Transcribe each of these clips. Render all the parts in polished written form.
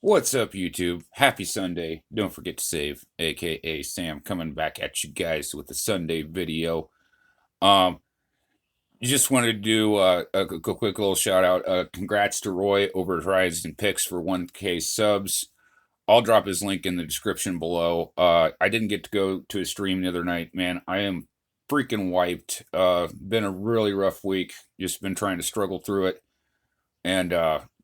What's up, YouTube? Happy Sunday. Don't forget to save, aka Sam, coming back at you guys with a Sunday video. Um, just wanted to do a quick little shout out. Congrats to Roy over at Horizon Picks for 1K subs. I'll drop his link in the description below. I didn't get to go to his stream the other night, man. I am freaking wiped. Been a really rough week. Just been trying to struggle through it and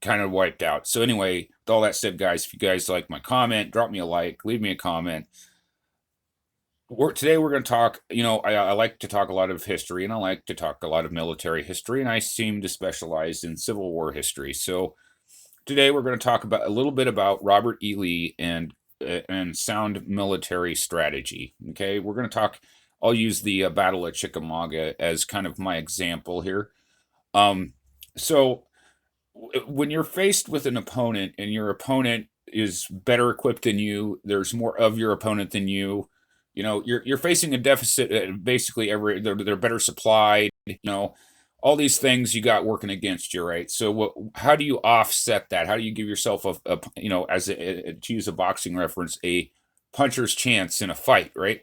kind of wiped out. So anyway, with all that said, guys, if you guys like my comment, drop me a like, leave me a comment. Today we're going to talk, I like to talk a lot of history, and I like to talk a lot of military history, and I seem to specialize in Civil War history. So today we're going to talk about a little bit about Robert E. Lee and sound military strategy. Okay, we're going to talk. I'll use the Battle of Chickamauga as kind of my example here. So when you're faced with an opponent and your opponent is better equipped than you, there's more of your opponent than you. You're facing a deficit. Basically, they're better supplied. All these things you got working against you, right? So, how do you offset that? How do you give yourself to use a boxing reference, a puncher's chance in a fight, right?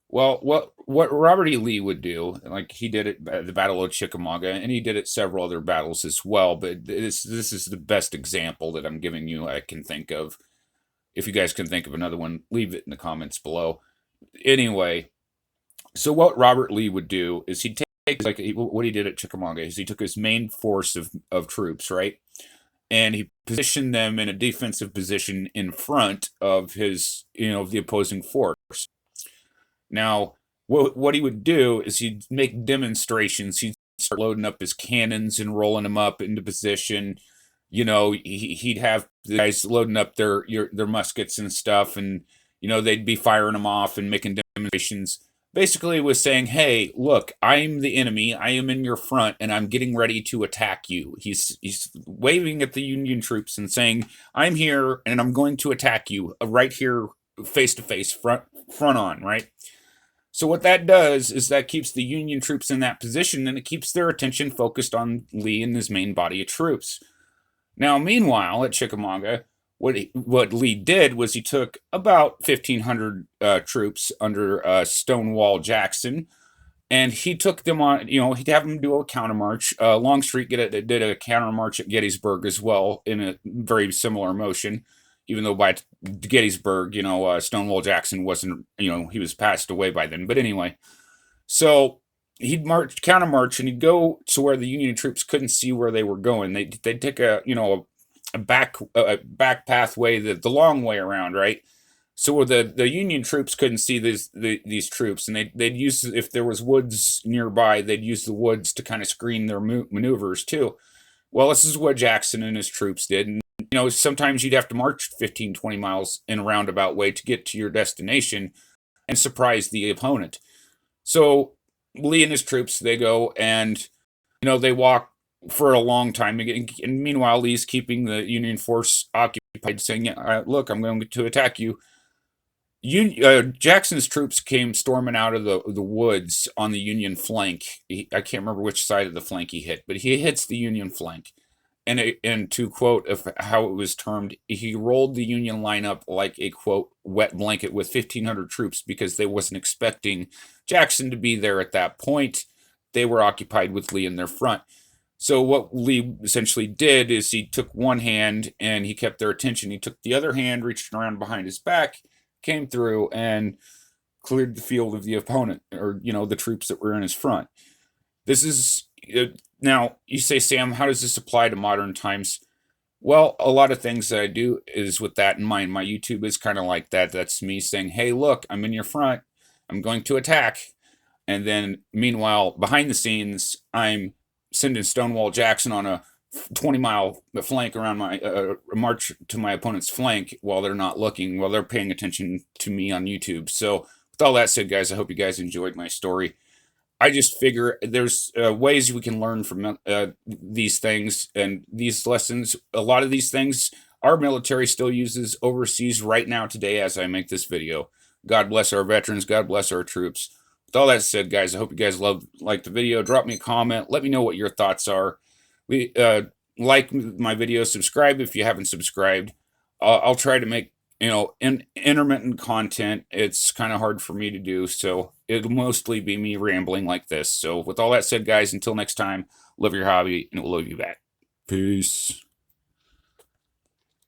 Well, what Robert E. Lee would do, like he did it at the Battle of Chickamauga, and he did it several other battles as well. But this is the best example that I'm giving you I can think of. If you guys can think of another one, leave it in the comments below. Anyway, so what Robert Lee would do is he'd take what he did at Chickamauga is he took his main force of troops, right, and he positioned them in a defensive position in front of his the opposing force. Now, what he would do is he'd make demonstrations. He'd start loading up his cannons and rolling them up into position. He'd have the guys loading up their muskets and stuff, and they'd be firing them off and making demonstrations. Basically, was saying, "Hey, look, I'm the enemy. I am in your front, and I'm getting ready to attack you." He's waving at the Union troops and saying, "I'm here, and I'm going to attack you right here, face to face, front on, right?" So what that does is that keeps the Union troops in that position, and it keeps their attention focused on Lee and his main body of troops. Now, meanwhile, at Chickamauga, what Lee did was he took about 1,500 troops under Stonewall Jackson, and he took them on. He'd have them do a countermarch. Longstreet did a countermarch at Gettysburg as well in a very similar motion, even though by Gettysburg, Stonewall Jackson wasn't, he was passed away by then. But anyway, so he'd countermarch, and he'd go to where the Union troops couldn't see where they were going. They'd take a back pathway, the long way around, right? So the Union troops couldn't see these troops, and they'd use, if there was woods nearby, they'd use the woods to kind of screen their maneuvers too. Well, this is what Jackson and his troops did. And sometimes you'd have to march 15, 20 miles in a roundabout way to get to your destination and surprise the opponent. So Lee and his troops, they go and, they walk for a long time. And meanwhile, Lee's keeping the Union force occupied, saying, "Yeah, look, I'm going to attack you." Jackson's troops came storming out of the woods on the Union flank. I can't remember which side of the flank he hit, but he hits the Union flank. And to quote of how it was termed, he rolled the Union line up like a, quote, wet blanket with 1,500 troops because they wasn't expecting Jackson to be there at that point. They were occupied with Lee in their front. So what Lee essentially did is he took one hand and he kept their attention. He took the other hand, reached around behind his back, came through and cleared the field of the opponent, or the troops that were in his front. This is now, you say, "Sam, how does this apply to modern times?" Well, a lot of things that I do is with that in mind. My YouTube is kind of like that. That's me saying, "Hey, look, I'm in your front. I'm going to attack." And then meanwhile, behind the scenes, I'm sending Stonewall Jackson on a 20-mile flank around my march to my opponent's flank while they're not looking, while they're paying attention to me on YouTube. So with all that said, guys, I hope you guys enjoyed my story. I just figure there's ways we can learn from these things and these lessons. A lot of these things our military still uses overseas right now today as I make this video. God bless our veterans. God bless our troops. With all that said, guys, I hope you guys like the video. Drop me a comment. Let me know what your thoughts are. Like my video. Subscribe if you haven't subscribed. I'll try to make, intermittent content. It's kind of hard for me to do, so it'll mostly be me rambling like this. So with all that said, guys, until next time, love your hobby and we'll love you back. Peace.